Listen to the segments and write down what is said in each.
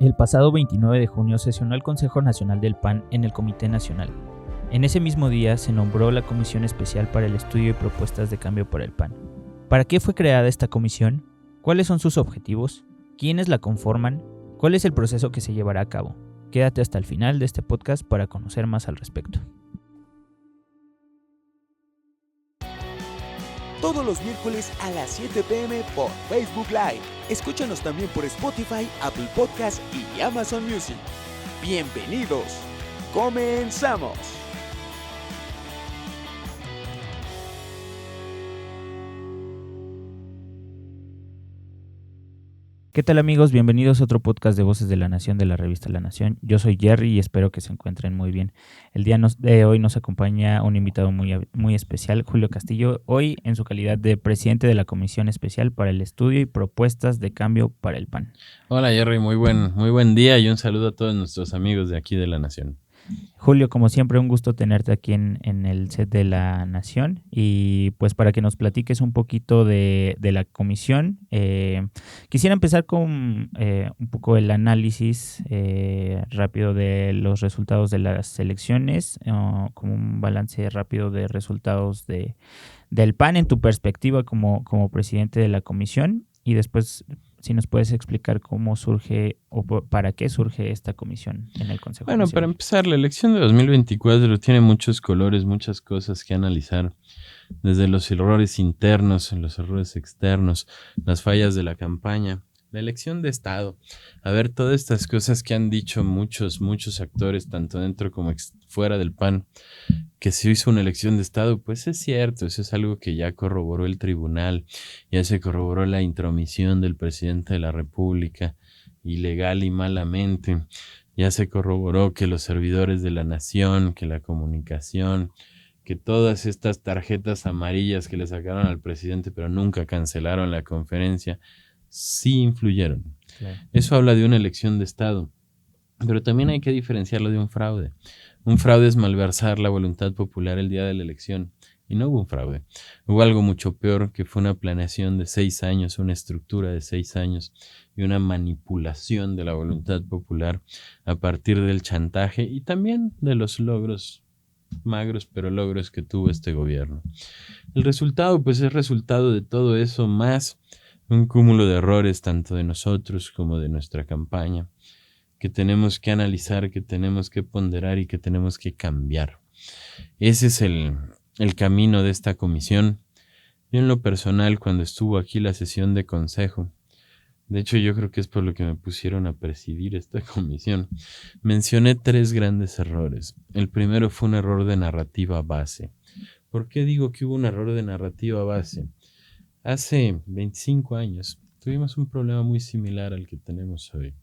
El pasado 29 de junio sesionó el Consejo Nacional del PAN en el Comité Nacional. En ese mismo día se nombró la Comisión Especial para el Estudio y Propuestas de Cambio para el PAN. ¿Para qué fue creada esta comisión? ¿Cuáles son sus objetivos? ¿Quiénes la conforman? ¿Cuál es el proceso que se llevará a cabo? Quédate hasta el final de este podcast para conocer más al respecto. Todos los miércoles a las 7 p.m. por Facebook Live. Escúchanos también por Spotify, Apple Podcasts y Amazon Music. ¡Bienvenidos! ¡Comenzamos! ¿Qué tal, amigos? Bienvenidos a otro podcast de Voces de la Nación de la revista La Nación. Yo soy Jerry y espero que se encuentren muy bien. El día de hoy nos acompaña un invitado muy especial, Julio Castillo, hoy en su calidad de presidente de la Comisión Especial para el Estudio y Propuestas de Cambio para el PAN. Hola, Jerry, muy buen día y un saludo a todos nuestros amigos de aquí de La Nación. Julio, como siempre, un gusto tenerte aquí en el set de La Nación y pues para que nos platiques un poquito de la comisión, quisiera empezar con un poco el análisis rápido de los resultados de las elecciones, como un balance rápido de resultados del PAN en tu perspectiva como presidente de la comisión, y después si nos puedes explicar cómo surge o para qué surge esta comisión en el Consejo Bueno, Nacional. para empezar, la elección de 2024 tiene muchos colores, muchas cosas que analizar, desde los errores internos, los errores externos, las fallas de la campaña, la elección de Estado. A ver, todas estas cosas que han dicho muchos actores, tanto dentro como fuera del PAN, que se hizo una elección de Estado, pues es cierto, eso es algo que ya corroboró el tribunal, ya se corroboró la intromisión del presidente de la República, ilegal y malamente, ya se corroboró que los servidores de la nación, que la comunicación, que todas estas tarjetas amarillas que le sacaron al presidente pero nunca cancelaron la conferencia, sí influyeron. Claro. Eso habla de una elección de Estado, pero también hay que diferenciarlo de un fraude. Un fraude es malversar la voluntad popular el día de la elección, y no hubo un fraude. Hubo algo mucho peor, que fue una planeación de 6 años, una estructura de 6 años y una manipulación de la voluntad popular a partir del chantaje y también de los logros magros, pero logros que tuvo este gobierno. El resultado, pues, es resultado de todo eso, más un cúmulo de errores tanto de nosotros como de nuestra campaña, que tenemos que analizar, que tenemos que ponderar y que tenemos que cambiar. Ese es el camino de esta comisión. Yo, en lo personal, cuando estuvo aquí la sesión de consejo, de hecho yo creo que es por lo que me pusieron a presidir esta comisión, mencioné 3 grandes errores. El primero fue un error de narrativa base. ¿Por qué digo que hubo un error de narrativa base? Hace 25 años tuvimos un problema muy similar al que tenemos hoy.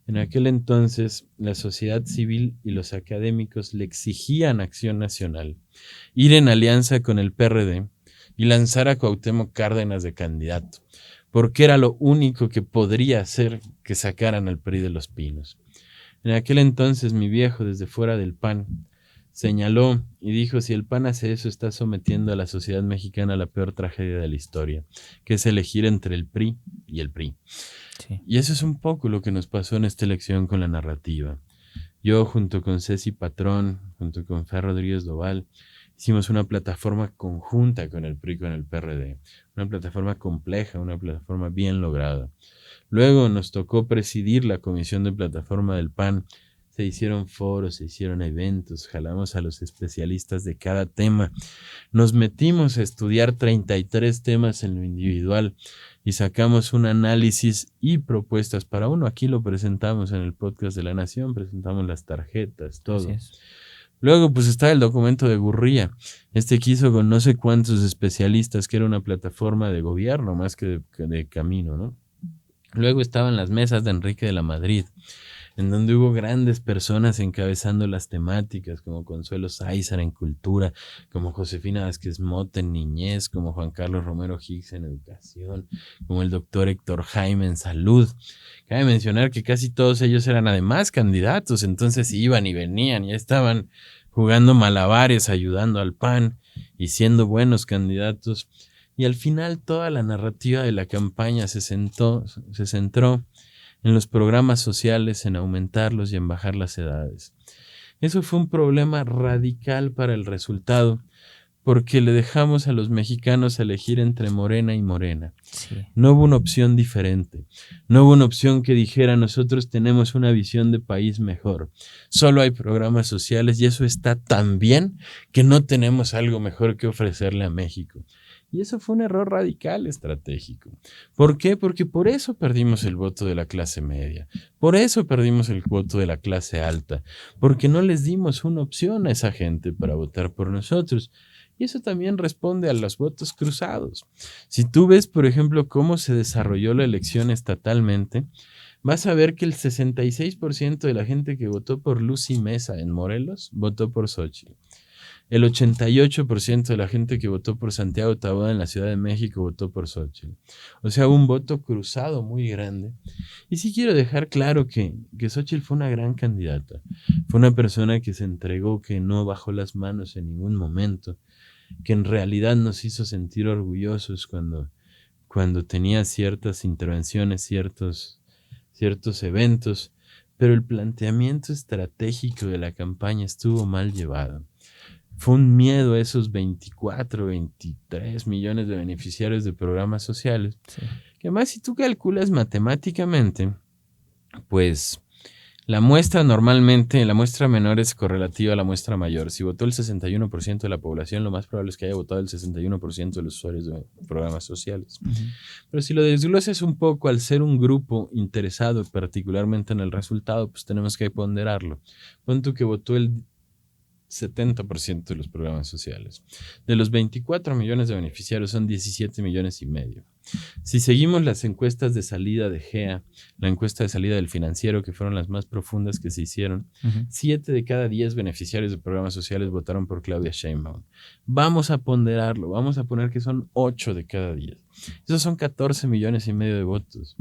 En aquel entonces, la sociedad civil y los académicos le exigían a Acción Nacional ir en alianza con el PRD y lanzar a Cuauhtémoc Cárdenas de candidato, porque era lo único que podría hacer que sacaran al PRI de los pinos. En aquel entonces, mi viejo, desde fuera del PAN, señaló y dijo: si el PAN hace eso, está sometiendo a la sociedad mexicana a la peor tragedia de la historia, que es elegir entre el PRI y el PRI. Sí. Y eso es un poco lo que nos pasó en esta elección con la narrativa. Yo, junto con Ceci Patrón, junto con Fer Rodríguez Doval, hicimos una plataforma conjunta con el PRI y con el PRD. Una plataforma compleja, una plataforma bien lograda. Luego nos tocó presidir la comisión de plataforma del PAN. Se hicieron foros, se hicieron eventos, jalamos a los especialistas de cada tema. Nos metimos a estudiar 33 temas en lo individual y sacamos un análisis y propuestas para uno. Aquí lo presentamos en el podcast de La Nación, presentamos las tarjetas, todo. Así es. Luego, pues, está el documento de Gurría. Que hizo con no sé cuántos especialistas, que era una plataforma de gobierno más que de camino, ¿no? Luego estaban las mesas de Enrique de la Madrid, en donde hubo grandes personas encabezando las temáticas, como Consuelo Sáizar en cultura, como Josefina Vázquez Mota en niñez, como Juan Carlos Romero Hicks en educación, como el doctor Héctor Jaime en salud. Cabe mencionar que casi todos ellos eran además candidatos, entonces iban y venían, ya estaban jugando malabares, ayudando al PAN y siendo buenos candidatos. Y al final toda la narrativa de la campaña se centró en los programas sociales, en aumentarlos y en bajar las edades. Eso fue un problema radical para el resultado, porque le dejamos a los mexicanos elegir entre Morena y Morena. Sí. No hubo una opción diferente. No hubo una opción que dijera, nosotros tenemos una visión de país mejor. Solo hay programas sociales y eso está tan bien que no tenemos algo mejor que ofrecerle a México. Y eso fue un error radical estratégico. ¿Por qué? Porque por eso perdimos el voto de la clase media. Por eso perdimos el voto de la clase alta. Porque no les dimos una opción a esa gente para votar por nosotros. Y eso también responde a los votos cruzados. Si tú ves, por ejemplo, cómo se desarrolló la elección estatalmente, vas a ver que el 66% de la gente que votó por Lucy Mesa en Morelos votó por Xóchitl. El 88% de la gente que votó por Santiago Taboada en la Ciudad de México votó por Xóchitl. O sea, un voto cruzado muy grande. Y sí quiero dejar claro que Xóchitl fue una gran candidata. Fue una persona que se entregó, que no bajó las manos en ningún momento, que en realidad nos hizo sentir orgullosos cuando tenía ciertas intervenciones, ciertos eventos, pero el planteamiento estratégico de la campaña estuvo mal llevado. Fue un miedo a esos 24, 23 millones de beneficiarios de programas sociales, Sí. que además si tú calculas matemáticamente, pues la muestra normalmente, la muestra menor es correlativa a la muestra mayor. Si votó el 61% de la población, lo más probable es que haya votado el 61% de los usuarios de programas sociales. Uh-huh. Pero si lo desglosas un poco, al ser un grupo interesado particularmente en el resultado, pues tenemos que ponderarlo. Pon tú que votó el 70% de los programas sociales. De los 24 millones de beneficiarios son 17 millones y medio. Si seguimos las encuestas de salida de GEA, la encuesta de salida del Financiero, que fueron las más profundas que se hicieron, 7 de cada 10 beneficiarios de programas sociales votaron por Claudia Sheinbaum. Vamos a ponderarlo, vamos a poner que son 8 de cada 10. Esos son 14 millones y medio de votos.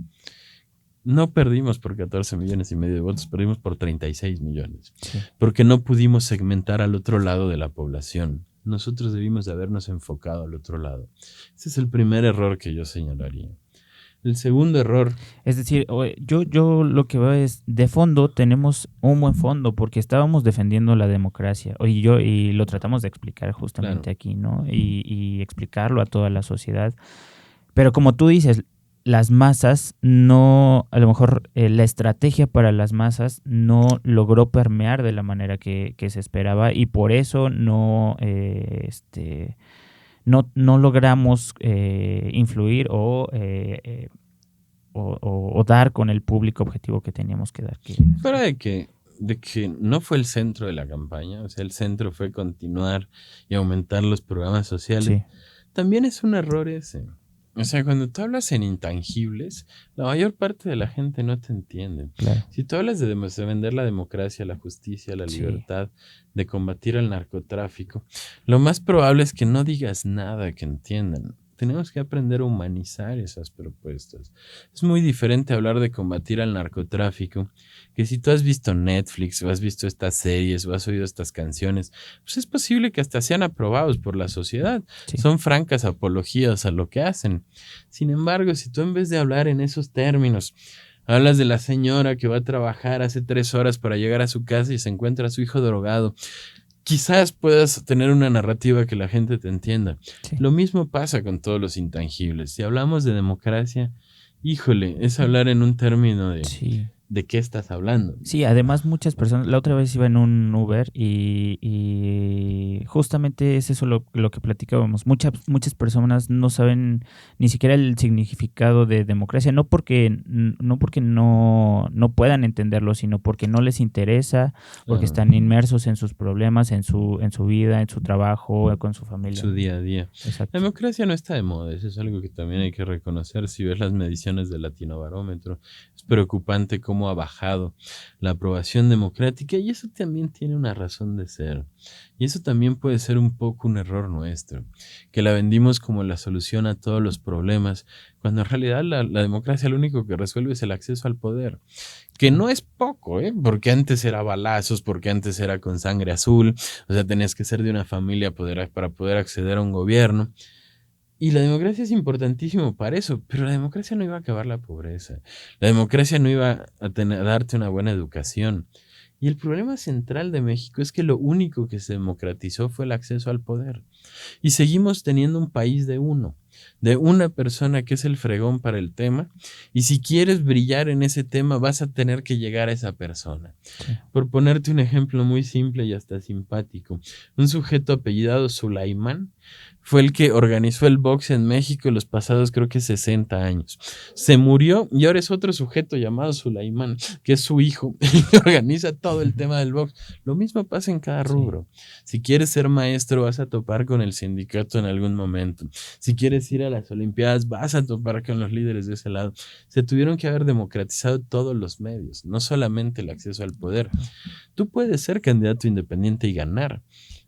No perdimos por 14 millones y medio de votos, perdimos por 36 millones. Sí. Porque no pudimos segmentar al otro lado de la población. Nosotros debimos de habernos enfocado al otro lado. Ese es el primer error que yo señalaría. El segundo error... Es decir, yo lo que veo es, de fondo tenemos un buen fondo porque estábamos defendiendo la democracia y lo tratamos de explicar justamente Claro. aquí, ¿no? Y explicarlo a toda la sociedad. Pero como tú dices, las masas no, a lo mejor la estrategia para las masas no logró permear de la manera que se esperaba y por eso no logramos influir o dar con el público objetivo que teníamos que dar. Fuera de que no fue el centro de la campaña, o sea, el centro fue continuar y aumentar los programas sociales, Sí. También es un error ese. O sea, cuando tú hablas en intangibles, la mayor parte de la gente no te entiende. Claro. Si tú hablas de vender la democracia, la justicia, la Sí. libertad, de combatir al narcotráfico, lo más probable es que no digas nada que entiendan. Tenemos que aprender a humanizar esas propuestas. Es muy diferente hablar de combatir al narcotráfico, que si tú has visto Netflix, o has visto estas series, o has oído estas canciones, pues es posible que hasta sean aprobados por la sociedad. Sí. Son francas apologías a lo que hacen. Sin embargo, si tú en vez de hablar en esos términos, hablas de la señora que va a trabajar hace 3 horas para llegar a su casa y se encuentra a su hijo drogado, quizás puedas tener una narrativa que la gente te entienda. Sí. Lo mismo pasa con todos los intangibles. Si hablamos de democracia, híjole, es hablar en un término Sí. de qué estás hablando. Sí, además muchas personas, la otra vez iba en un Uber y justamente es eso lo que platicábamos. Muchas personas no saben ni siquiera el significado de democracia, no porque no puedan entenderlo, sino porque no les interesa, porque están inmersos en sus problemas, en su vida, en su trabajo, con su familia. Su día a día. Exacto. La democracia no está de moda, eso es algo que también hay que reconocer. Si ves las mediciones del Latinobarómetro, es preocupante cómo ha bajado la aprobación democrática y eso también tiene una razón de ser. Y eso también puede ser un poco un error nuestro, que la vendimos como la solución a todos los problemas, cuando en realidad la democracia lo único que resuelve es el acceso al poder, que no es poco, porque antes era balazos, porque antes era con sangre azul, o sea, tenías que ser de una familia para poder acceder a un gobierno. Y la democracia es importantísimo para eso, pero la democracia no iba a acabar la pobreza. La democracia no iba a darte una buena educación. Y el problema central de México es que lo único que se democratizó fue el acceso al poder. Y seguimos teniendo un país de uno, de una persona que es el fregón para el tema. Y si quieres brillar en ese tema, vas a tener que llegar a esa persona. Sí. Por ponerte un ejemplo muy simple y hasta simpático, un sujeto apellidado Sulaimán fue el que organizó el box en México en los pasados creo que 60 años. Se murió y ahora es otro sujeto llamado Sulaimán, que es su hijo, el que organiza todo el tema del box. Lo mismo pasa en cada rubro. Si quieres ser maestro, vas a topar con el sindicato en algún momento. Si quieres ir a las Olimpiadas, vas a topar con los líderes de ese lado. Se tuvieron que haber democratizado todos los medios, no solamente el acceso al poder. Tú puedes ser candidato independiente y ganar.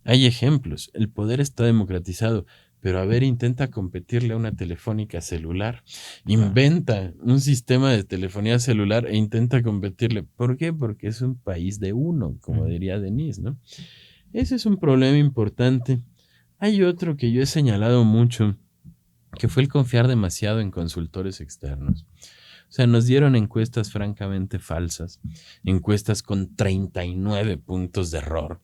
Hay ejemplos, el poder está democratizado, pero a ver, intenta competirle a una telefónica celular, inventa un sistema de telefonía celular e intenta competirle. ¿Por qué? Porque es un país de uno, como diría Denise, ¿no? Ese es un problema importante. Hay otro que yo he señalado mucho, que fue el confiar demasiado en consultores externos. O sea, nos dieron encuestas francamente falsas, encuestas con 39 puntos de error,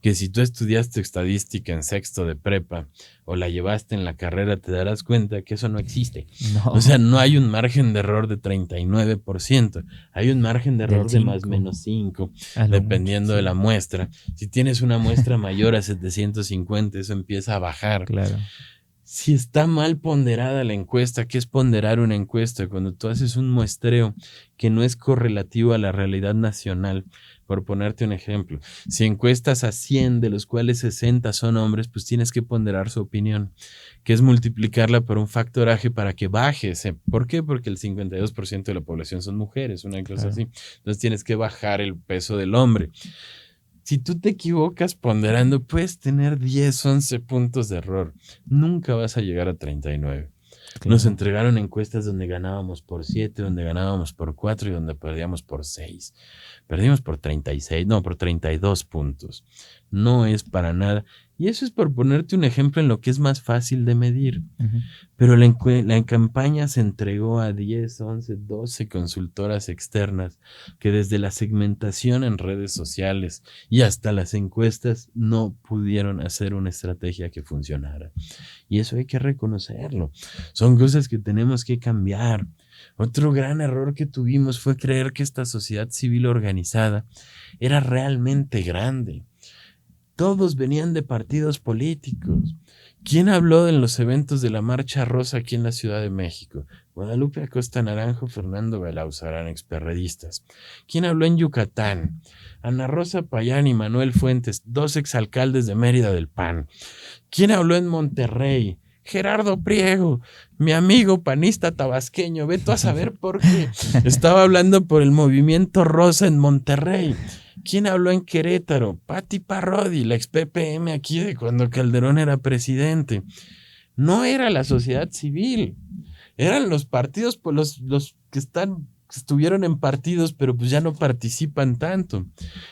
que si tú estudiaste estadística en sexto de prepa o la llevaste en la carrera, te darás cuenta que eso no existe. No. O sea, no hay un margen de error de 39%, hay un margen de error de más o menos 5, dependiendo de la muestra. Si tienes una muestra mayor a 750, eso empieza a bajar. Claro. Si está mal ponderada la encuesta, ¿qué es ponderar una encuesta? Cuando tú haces un muestreo que no es correlativo a la realidad nacional. Por ponerte un ejemplo, si encuestas a 100, de los cuales 60 son hombres, pues tienes que ponderar su opinión, que es multiplicarla por un factoraje para que baje ese. ¿Por qué? Porque el 52% de la población son mujeres, una cosa así. Entonces tienes que bajar el peso del hombre. Si tú te equivocas ponderando, puedes tener 10, 11 puntos de error. Nunca vas a llegar a 39. Claro. Nos entregaron encuestas donde ganábamos por 7, donde ganábamos por 4 y donde perdíamos por 6. Perdimos por 36, no, por 32 puntos. No es para nada. Y eso es por ponerte un ejemplo en lo que es más fácil de medir. Uh-huh. Pero la campaña se entregó a 10, 11, 12 consultoras externas que desde la segmentación en redes sociales y hasta las encuestas no pudieron hacer una estrategia que funcionara. Y eso hay que reconocerlo. Son cosas que tenemos que cambiar. Otro gran error que tuvimos fue creer que esta sociedad civil organizada era realmente grande. Todos venían de partidos políticos. ¿Quién habló en los eventos de la Marcha Rosa aquí en la Ciudad de México? Guadalupe Acosta Naranjo, Fernando Belauzarán, experredistas. ¿Quién habló en Yucatán? Ana Rosa Payán y Manuel Fuentes, 2 exalcaldes de Mérida del PAN. ¿Quién habló en Monterrey? Gerardo Priego, mi amigo panista tabasqueño, ve tú a saber por qué. Estaba hablando por el movimiento rosa en Monterrey. ¿Quién habló en Querétaro? Pati Parrodi, la ex PPM aquí de cuando Calderón era presidente. No era la sociedad civil, eran los partidos, pues los que estuvieron en partidos, pero pues ya no participan tanto.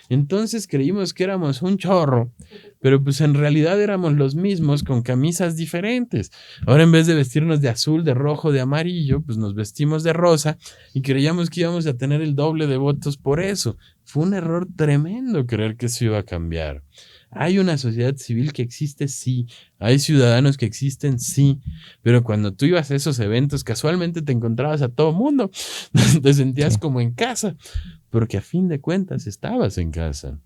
Entonces creímos que éramos un chorro, pero pues en realidad éramos los mismos con camisas diferentes. Ahora en vez de vestirnos de azul, de rojo, de amarillo, pues nos vestimos de rosa y creíamos que íbamos a tener el doble de votos por eso. Fue un error tremendo creer que eso iba a cambiar. Hay una sociedad civil que existe, sí. Hay ciudadanos que existen, sí. Pero cuando tú ibas a esos eventos, casualmente te encontrabas a todo mundo. Te sentías como en casa, porque a fin de cuentas estabas en casa.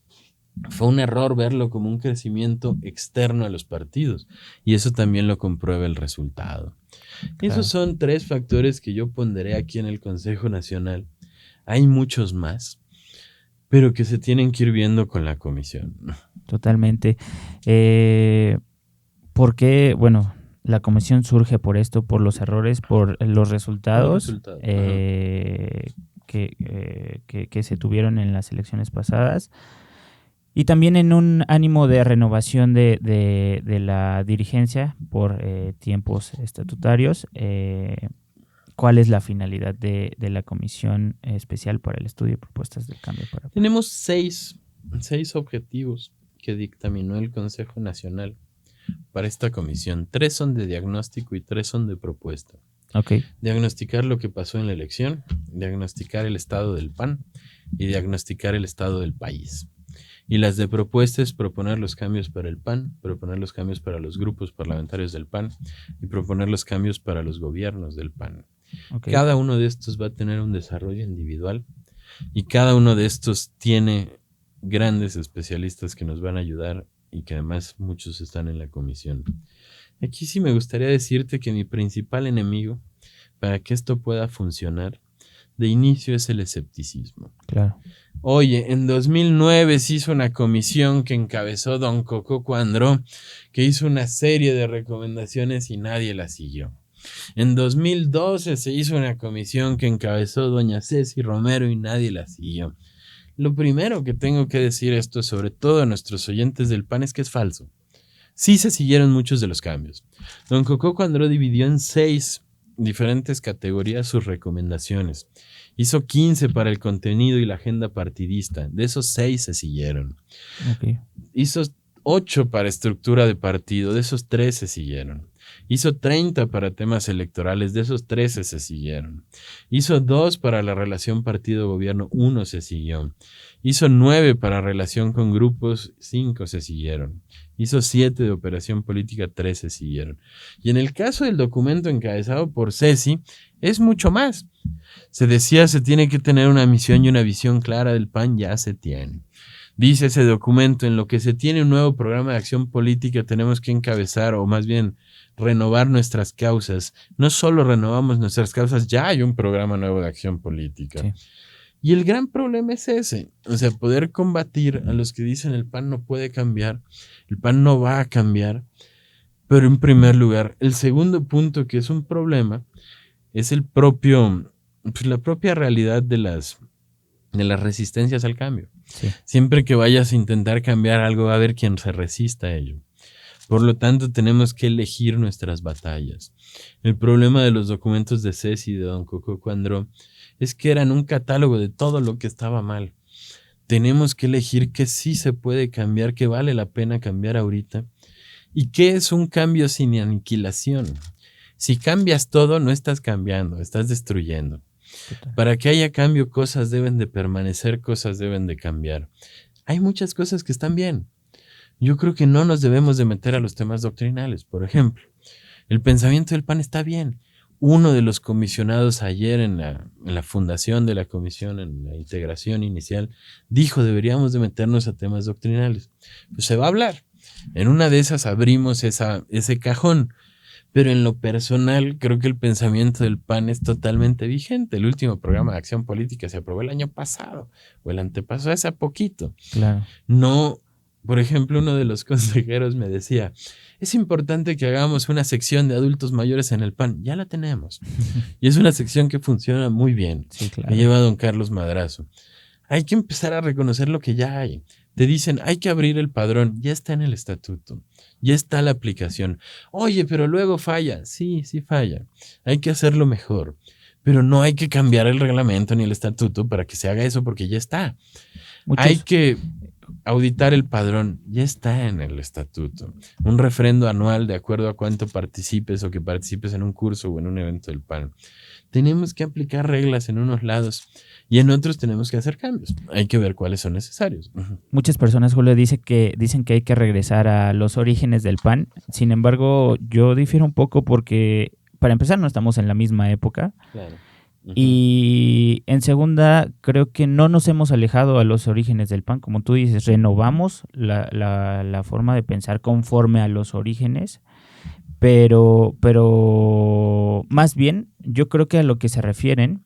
Fue un error verlo como un crecimiento externo a los partidos. Y eso también lo comprueba el resultado. Claro. Esos son 3 factores que yo pondré aquí en el Consejo Nacional. Hay muchos más, pero que se tienen que ir viendo con la comisión. Totalmente. ¿Por qué? Bueno, la comisión surge por esto, por los errores, por los resultados que se tuvieron en las elecciones pasadas y también en un ánimo de renovación de la dirigencia por tiempos estatutarios. ¿Cuál es la finalidad de la Comisión Especial para el Estudio de Propuestas del Cambio para Paz? Tenemos 6 objetivos que dictaminó el Consejo Nacional para esta comisión. 3 son de diagnóstico y 3 son de propuesta. Okay. Diagnosticar lo que pasó en la elección, diagnosticar el estado del PAN y diagnosticar el estado del país. Y las de propuesta es proponer los cambios para el PAN, proponer los cambios para los grupos parlamentarios del PAN y proponer los cambios para los gobiernos del PAN. Okay. Cada uno de estos va a tener un desarrollo individual y cada uno de estos tiene grandes especialistas que nos van a ayudar y que además muchos están en la comisión. Aquí sí me gustaría decirte que mi principal enemigo para que esto pueda funcionar de inicio es el escepticismo. Claro. Oye, en 2009 se hizo una comisión que encabezó don Coco Cuandró, que hizo una serie de recomendaciones y nadie la siguió. En 2012 se hizo una comisión que encabezó doña Ceci Romero y nadie la siguió. Lo primero que tengo que decir esto, sobre todo a nuestros oyentes del PAN, es que es falso. Sí se siguieron muchos de los cambios. Don Coco Cuandró dividió en 6 diferentes categorías sus recomendaciones. Hizo 15 para el contenido y la agenda partidista. De esos 6 se siguieron. Okay. Hizo 8 para estructura de partido. De esos 3 se siguieron. Hizo 30 para temas electorales. De esos 13 se siguieron. Hizo 2 para la relación partido-gobierno. 1 se siguió. Hizo 9 para relación con grupos. 5 se siguieron. Hizo 7 de operación política, 3 se siguieron. Y en el caso del documento encabezado por Ceci, es mucho más. Se decía se tiene que tener una misión y una visión clara del PAN, ya se tiene. Dice ese documento, en lo que se tiene un nuevo programa de acción política, tenemos que encabezar, o más bien renovar nuestras causas. No solo renovamos nuestras causas, ya hay un programa nuevo de acción política. Sí. Y el gran problema es ese, o sea, poder combatir a los que dicen el PAN no puede cambiar, el PAN no va a cambiar, pero en primer lugar, el segundo punto que es un problema es la propia realidad de las resistencias al cambio. Sí. Siempre que vayas a intentar cambiar algo va a haber quien se resista a ello. Por lo tanto, tenemos que elegir nuestras batallas. El problema de los documentos de Ceci y de don Coco Cuandró es que eran un catálogo de todo lo que estaba mal. Tenemos que elegir qué sí se puede cambiar, qué vale la pena cambiar ahorita y qué es un cambio sin aniquilación. Si cambias todo, no estás cambiando, estás destruyendo. Para que haya cambio, cosas deben de permanecer, cosas deben de cambiar. Hay muchas cosas que están bien. Yo creo que no nos debemos de meter a los temas doctrinales. Por ejemplo, el pensamiento del PAN está bien. Uno de los comisionados ayer en la fundación de la comisión, en la integración inicial, dijo deberíamos de meternos a temas doctrinales. Pues se va a hablar. En una de esas abrimos ese cajón. Pero en lo personal, creo que el pensamiento del PAN es totalmente vigente. El último programa de acción política se aprobó el año pasado, o el antepasado, hace poquito. Claro. No, por ejemplo, uno de los consejeros me decía, es importante que hagamos una sección de adultos mayores en el PAN. Ya la tenemos. Y es una sección que funciona muy bien. Sí, claro. Que lleva don Carlos Madrazo. Hay que empezar a reconocer lo que ya hay. Te dicen, hay que abrir el padrón. Ya está en el estatuto. Ya está la aplicación. Oye, pero luego falla. Sí, sí falla. Hay que hacerlo mejor. Pero no hay que cambiar el reglamento ni el estatuto para que se haga eso porque ya está. Hay que auditar el padrón. Ya está en el estatuto. Un refrendo anual de acuerdo a cuánto participes o que participes en un curso o en un evento del PAN. Tenemos que aplicar reglas en unos lados y en otros tenemos que hacer cambios. Hay que ver cuáles son necesarios. Muchas personas, Julio, dicen que hay que regresar a los orígenes del PAN. Sin embargo, yo difiero un poco porque, para empezar, no estamos en la misma época. Claro. Y en segunda, creo que no nos hemos alejado a los orígenes del PAN. Como tú dices, renovamos la forma de pensar conforme a los orígenes. Pero más bien, yo creo que a lo que se refieren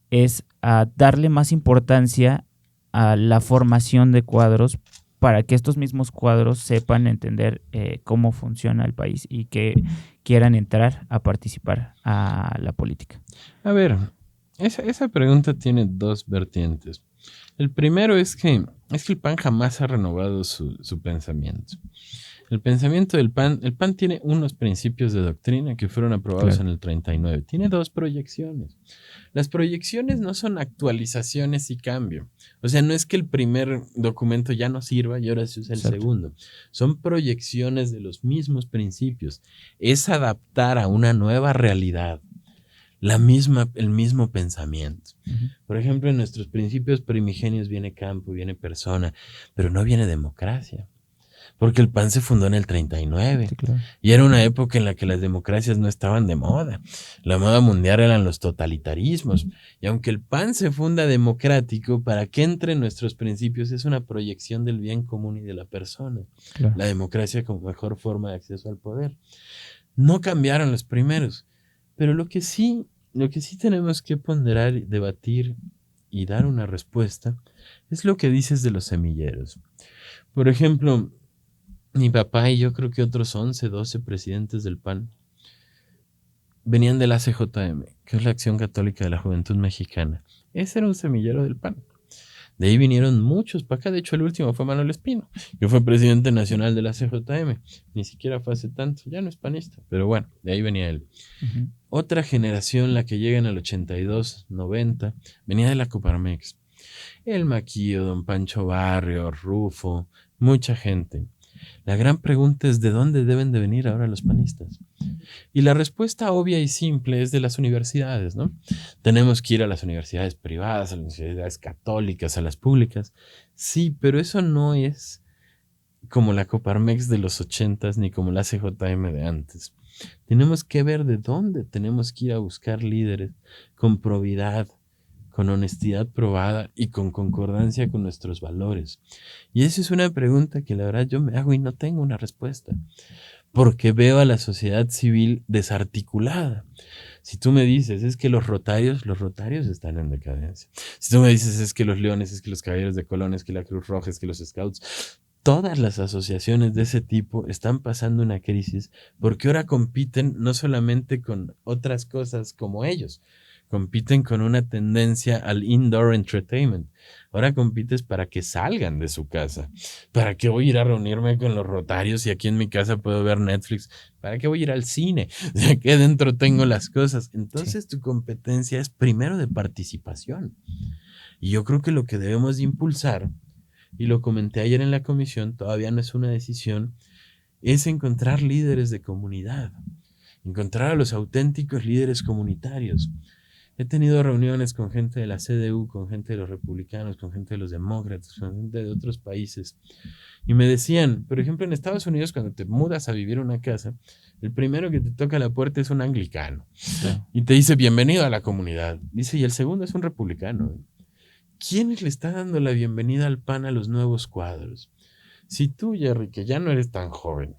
es a darle más importancia a la formación de cuadros para que estos mismos cuadros sepan entender cómo funciona el país y que quieran entrar a participar a la política. A ver, esa pregunta tiene 2 vertientes. El primero es que el PAN jamás ha renovado su pensamiento. El pensamiento del PAN, el PAN tiene unos principios de doctrina que fueron aprobados en el 39. Tiene 2 proyecciones. Las proyecciones no son actualizaciones y cambio. O sea, no es que el primer documento ya no sirva y ahora se usa el segundo. Son proyecciones de los mismos principios. Es adaptar a una nueva realidad el mismo pensamiento. Por ejemplo, en nuestros principios primigenios viene campo, viene persona, pero no viene democracia. Porque el PAN se fundó en el 39. Sí, claro. Y era una época en la que las democracias no estaban de moda. La moda mundial eran los totalitarismos. Y aunque el PAN se funda democrático, para que entre en nuestros principios es una proyección del bien común y de la persona. Claro. La democracia como mejor forma de acceso al poder. No cambiaron los primeros. Pero lo que sí tenemos que ponderar, debatir y dar una respuesta es lo que dices de los semilleros. Por ejemplo, mi papá y yo creo que otros 11, 12 presidentes del PAN venían de la ACJM, que es la Acción Católica de la Juventud Mexicana. Ese era un semillero del PAN. De ahí vinieron muchos para acá. De hecho, el último fue Manuel Espino, que fue presidente nacional de la CJM. Ni siquiera fue hace tanto. Ya no es panista, pero bueno, de ahí venía él. Uh-huh. Otra generación, la que llega en el 82, 90, venía de la Coparmex. El Maquillo, don Pancho Barrios, Rufo, mucha gente. La gran pregunta es ¿de dónde deben de venir ahora los panistas? Y la respuesta obvia y simple es de las universidades, ¿no? Tenemos que ir a las universidades privadas, a las universidades católicas, a las públicas. Sí, pero eso no es como la Coparmex de los 80s ni como la CJM de antes. Tenemos que ver de dónde tenemos que ir a buscar líderes con probidad, con honestidad probada y con concordancia con nuestros valores. Y esa es una pregunta que la verdad yo me hago y no tengo una respuesta, porque veo a la sociedad civil desarticulada. Si tú me dices, es que los rotarios están en decadencia. Si tú me dices, es que los leones, es que los caballeros de Colón, es que la Cruz Roja, es que los scouts, todas las asociaciones de ese tipo están pasando una crisis porque ahora compiten no solamente con otras cosas como ellos, compiten con una tendencia al indoor entertainment. Ahora compites para que salgan de su casa. ¿Para qué voy a ir a reunirme con los rotarios y aquí en mi casa puedo ver Netflix? ¿Para qué voy a ir al cine? De aquí adentro tengo las cosas. Entonces tu competencia es primero de participación. Y yo creo que lo que debemos de impulsar, y lo comenté ayer en la comisión, todavía no es una decisión, es encontrar líderes de comunidad. Encontrar a los auténticos líderes comunitarios. He tenido reuniones con gente de la CDU, con gente de los republicanos, con gente de los demócratas, con gente de otros países. Y me decían, por ejemplo, en Estados Unidos, cuando te mudas a vivir a una casa, el primero que te toca la puerta es un anglicano. Sí. Y te dice, bienvenido a la comunidad. Dice, y el segundo es un republicano. ¿Quién le está dando la bienvenida al PAN a los nuevos cuadros? Si tú, Jerry, que ya no eres tan joven,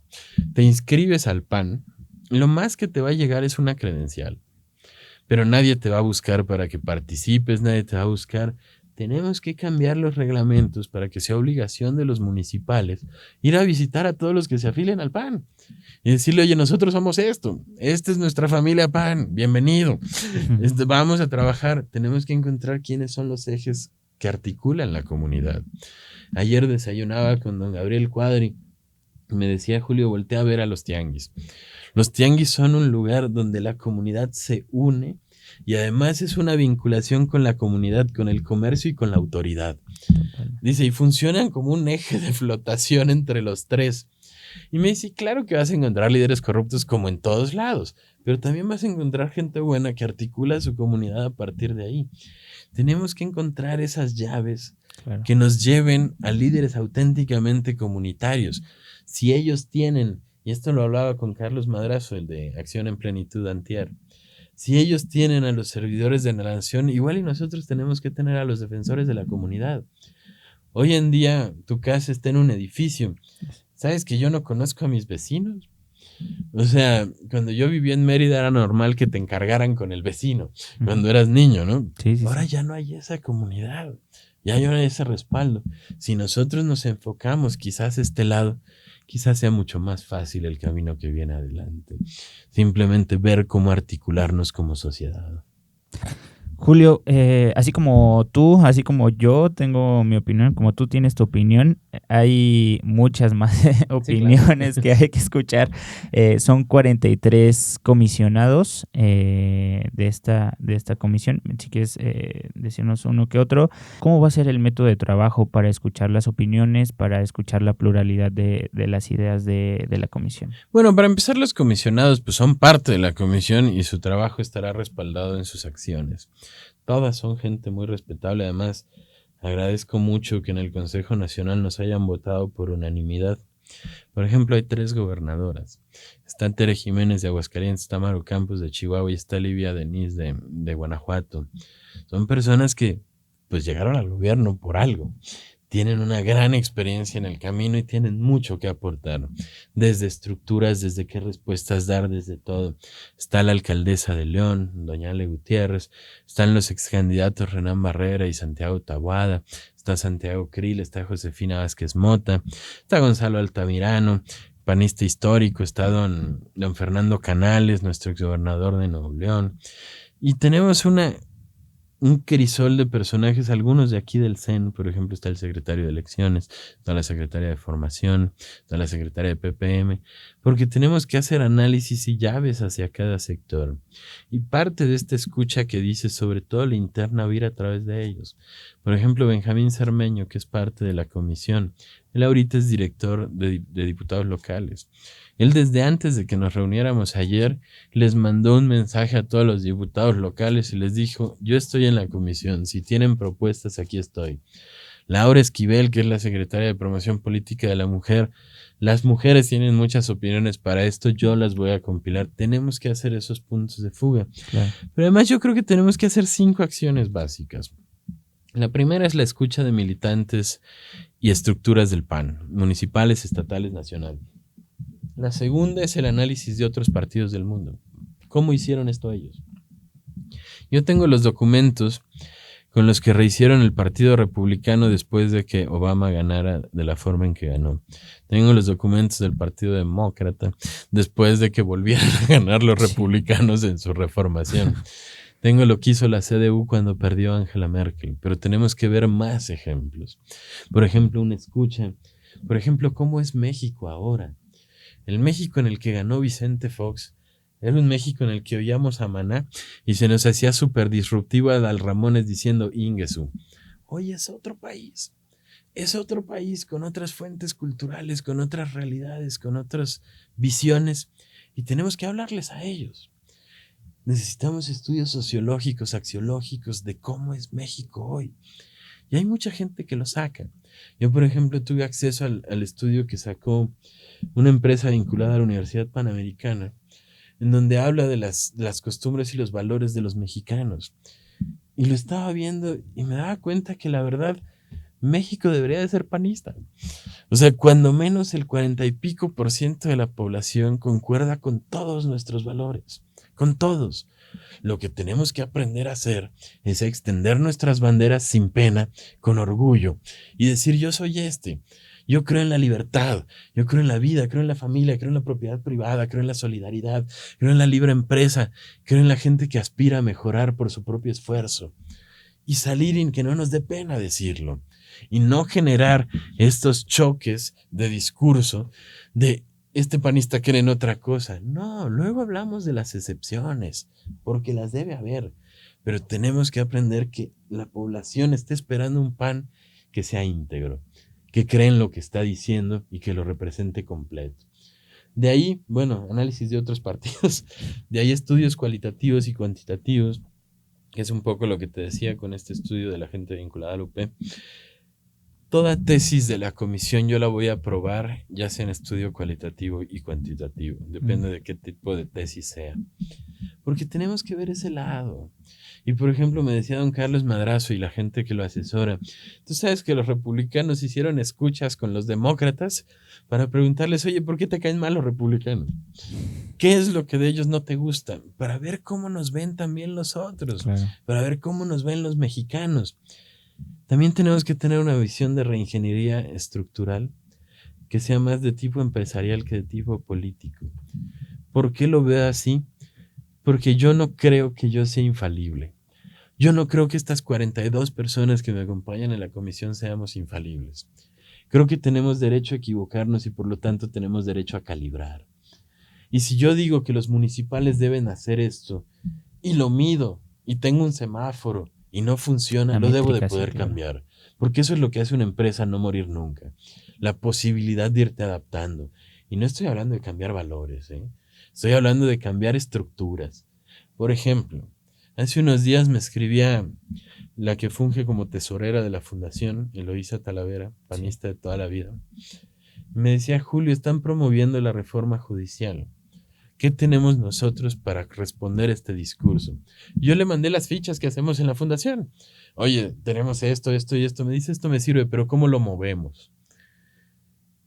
te inscribes al PAN, lo más que te va a llegar es una credencial. Pero nadie te va a buscar para que participes, nadie te va a buscar. Tenemos que cambiar los reglamentos para que sea obligación de los municipales ir a visitar a todos los que se afilian al PAN y decirle, oye, nosotros somos esto, esta es nuestra familia PAN, bienvenido, vamos a trabajar. Tenemos que encontrar quiénes son los ejes que articulan la comunidad. Ayer desayunaba con don Gabriel Cuadri. Me decía, Julio, voltea a ver a los tianguis. Los tianguis son un lugar donde la comunidad se une y además es una vinculación con la comunidad, con el comercio y con la autoridad. Dice, y funcionan como un eje de flotación entre los tres. Y me dice, claro que vas a encontrar líderes corruptos como en todos lados, pero también vas a encontrar gente buena que articula su comunidad a partir de ahí. Tenemos que encontrar esas llaves que nos lleven a líderes auténticamente comunitarios. Si ellos tienen, y esto lo hablaba con Carlos Madrazo, el de Acción en Plenitud antier, si ellos tienen a los servidores de la nación, igual y nosotros tenemos que tener a los defensores de la comunidad. Hoy en día tu casa está en un edificio. ¿Sabes que yo no conozco a mis vecinos? O sea, cuando yo vivía en Mérida era normal que te encargaran con el vecino, cuando eras niño, ¿no? Sí, ahora ya no hay esa comunidad, ya no hay ese respaldo. Si nosotros nos enfocamos quizás a este lado, quizás sea mucho más fácil el camino que viene adelante. Simplemente ver cómo articularnos como sociedad. Julio, así como tú, así como yo tengo mi opinión, como tú tienes tu opinión, hay muchas más opiniones claro. que hay que escuchar. Son 43 comisionados de esta comisión. Si quieres decirnos uno que otro, ¿cómo va a ser el método de trabajo para escuchar las opiniones, para escuchar la pluralidad de las ideas de la comisión? Bueno, para empezar, los comisionados pues son parte de la comisión y su trabajo estará respaldado en sus acciones. Todas son gente muy respetable. Además, agradezco mucho que en el Consejo Nacional nos hayan votado por unanimidad. Por ejemplo, hay 3 gobernadoras. Está Tere Jiménez de Aguascalientes, está Maru Campos de Chihuahua y está Livia Denis de Guanajuato. Son personas que pues llegaron al gobierno por algo. Tienen una gran experiencia en el camino y tienen mucho que aportar, desde estructuras, desde qué respuestas dar, desde todo. Está la alcaldesa de León, doña Ale Gutiérrez, están los excandidatos Renán Barrera y Santiago Taboada, está Santiago Krill, está Josefina Vázquez Mota, está Gonzalo Altamirano, panista histórico, está don Fernando Canales, nuestro exgobernador de Nuevo León, y tenemos un crisol de personajes, algunos de aquí del CEN. Por ejemplo, está el secretario de Elecciones, está la secretaria de Formación, está la secretaria de PPM, porque tenemos que hacer análisis y llaves hacia cada sector. Y parte de esta escucha que dice, sobre todo la interna, va a ir a través de ellos. Por ejemplo, Benjamín Cermeño, que es parte de la comisión, él ahorita es director de diputados locales. Él desde antes de que nos reuniéramos ayer les mandó un mensaje a todos los diputados locales y les dijo, yo estoy en la comisión, si tienen propuestas aquí estoy. Laura Esquivel, que es la secretaria de Promoción Política de la Mujer, las mujeres tienen muchas opiniones para esto, yo las voy a compilar. Tenemos que hacer esos puntos de fuga. Claro. Pero además yo creo que tenemos que hacer 5 acciones básicas. La primera es la escucha de militantes y estructuras del PAN, municipales, estatales, nacionales. La segunda es el análisis de otros partidos del mundo. ¿Cómo hicieron esto ellos? Yo tengo los documentos con los que rehicieron el Partido Republicano después de que Obama ganara de la forma en que ganó. Tengo los documentos del Partido Demócrata después de que volvieran a ganar los republicanos en su reformación. Tengo lo que hizo la CDU cuando perdió Angela Merkel, pero tenemos que ver más ejemplos. Por ejemplo, una escucha. Por ejemplo, ¿cómo es México ahora? El México en el que ganó Vicente Fox era un México en el que oíamos a Maná y se nos hacía súper disruptivo a Dal Ramones diciendo Ingesu. Hoy es otro país con otras fuentes culturales, con otras realidades, con otras visiones y tenemos que hablarles a ellos. Necesitamos estudios sociológicos, axiológicos de cómo es México hoy. Y hay mucha gente que lo saca. Yo, por ejemplo, tuve acceso al estudio que sacó una empresa vinculada a la Universidad Panamericana, en donde habla de las costumbres y los valores de los mexicanos. Y lo estaba viendo y me daba cuenta que la verdad, México debería de ser panista. O sea, cuando menos el 40 y pico % de la población concuerda con todos nuestros valores. Con todos. Lo que tenemos que aprender a hacer es a extender nuestras banderas sin pena, con orgullo, y decir yo soy yo creo en la libertad, yo creo en la vida, creo en la familia, creo en la propiedad privada, creo en la solidaridad, creo en la libre empresa, creo en la gente que aspira a mejorar por su propio esfuerzo. Y salir en que no nos dé pena decirlo, y no generar estos choques de discurso de este panista cree en otra cosa. No, luego hablamos de las excepciones, porque las debe haber, pero tenemos que aprender que la población está esperando un PAN que sea íntegro, que cree en lo que está diciendo y que lo represente completo. De ahí, bueno, análisis de otros partidos, de ahí estudios cualitativos y cuantitativos, que es un poco lo que te decía con este estudio de la gente vinculada al UP. Toda tesis de la comisión yo la voy a aprobar, ya sea en estudio cualitativo y cuantitativo, depende de qué tipo de tesis sea, porque tenemos que ver ese lado. Y por ejemplo me decía don Carlos Madrazo y la gente que lo asesora, tú sabes que los republicanos hicieron escuchas con los demócratas para preguntarles, oye, ¿por qué te caen mal los republicanos? ¿Qué es lo que de ellos no te gusta? Para ver cómo nos ven también los otros, claro. Para ver cómo nos ven los mexicanos. También tenemos que tener una visión de reingeniería estructural que sea más de tipo empresarial que de tipo político. ¿Por qué lo veo así? Porque yo no creo que yo sea infalible. Yo no creo que estas 42 personas que me acompañan en la comisión seamos infalibles. Creo que tenemos derecho a equivocarnos y por lo tanto tenemos derecho a calibrar. Y si yo digo que los municipales deben hacer esto y lo mido y tengo un semáforo y no funciona, lo debo de poder cambiar. Porque eso es lo que hace una empresa no morir nunca. La posibilidad de irte adaptando. Y no estoy hablando de cambiar valores, ¿eh? Estoy hablando de cambiar estructuras. Por ejemplo, hace unos días me escribía la que funge como tesorera de la fundación, Eloísa Talavera, panista de toda la vida. Me decía, Julio, están promoviendo la reforma judicial. ¿Qué tenemos nosotros para responder a este discurso? Yo le mandé las fichas que hacemos en la fundación. Oye, tenemos esto, esto y esto. Me dice, esto me sirve, pero ¿cómo lo movemos?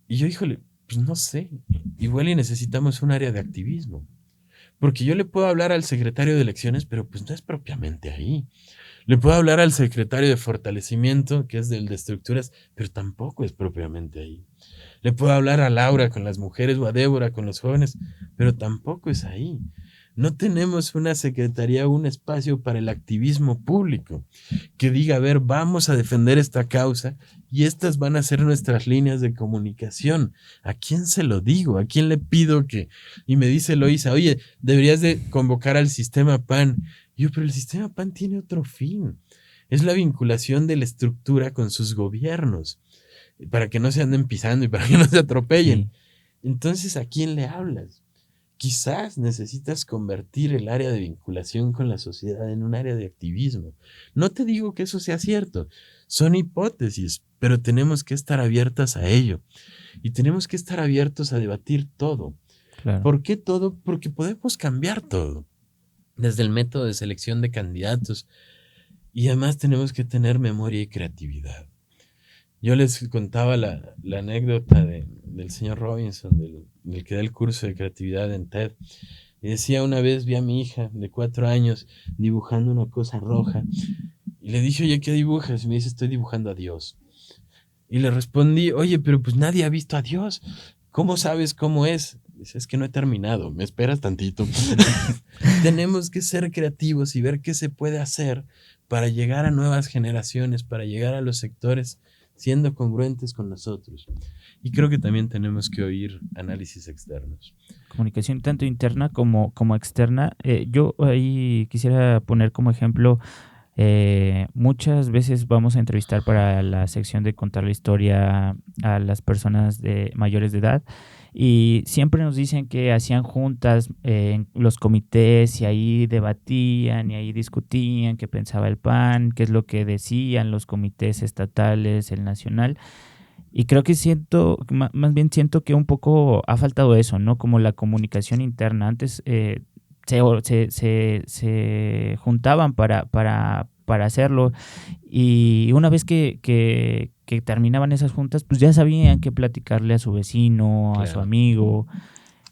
Y yo, híjole, pues no sé. Igual y necesitamos un área de activismo. Porque yo le puedo hablar al secretario de elecciones, pero pues no es propiamente ahí. Le puedo hablar al secretario de fortalecimiento, que es del de estructuras, pero tampoco es propiamente ahí. Le puedo hablar a Laura con las mujeres o a Débora con los jóvenes, pero tampoco es ahí. No tenemos una secretaría o un espacio para el activismo público que diga, a ver, vamos a defender esta causa y estas van a ser nuestras líneas de comunicación. ¿A quién se lo digo? ¿A quién le pido que? Y me dice Eloísa, oye, deberías de convocar al sistema PAN. Y yo, pero el sistema PAN tiene otro fin. Es la vinculación de la estructura con sus gobiernos, para que no se anden pisando y para que no se atropellen. Sí. Entonces, ¿a quién le hablas? Quizás necesitas convertir el área de vinculación con la sociedad en un área de activismo. No te digo que eso sea cierto, son hipótesis, pero tenemos que estar abiertas a ello. Y tenemos que estar abiertos a debatir todo. Claro. ¿Por qué todo? Porque podemos cambiar todo. Desde el método de selección de candidatos. Y además tenemos que tener memoria y creatividad. Yo les contaba la anécdota del señor Robinson, del que da el curso de creatividad en TED. Y decía, una vez vi a mi hija de 4 años dibujando una cosa roja. Y le dije, oye, ¿qué dibujas? Y me dice, estoy dibujando a Dios. Y le respondí, oye, pero pues nadie ha visto a Dios. ¿Cómo sabes cómo es? Dice, es que no he terminado, me esperas tantito. Tenemos que ser creativos y ver qué se puede hacer para llegar a nuevas generaciones, para llegar a los sectores siendo congruentes con nosotros. Y creo que también tenemos que oír análisis externos. Comunicación tanto interna como externa. Yo ahí quisiera poner como ejemplo, muchas veces vamos a entrevistar para la sección de contar la historia a las personas mayores de edad y siempre nos dicen que hacían juntas en los comités y ahí debatían y ahí discutían qué pensaba el PAN, qué es lo que decían los comités estatales, el nacional. Y creo que más bien siento que un poco ha faltado eso, ¿no? Como la comunicación interna. Antes se juntaban para hacerlo y una vez que terminaban esas juntas, pues ya sabían qué platicarle a su vecino, claro, a su amigo.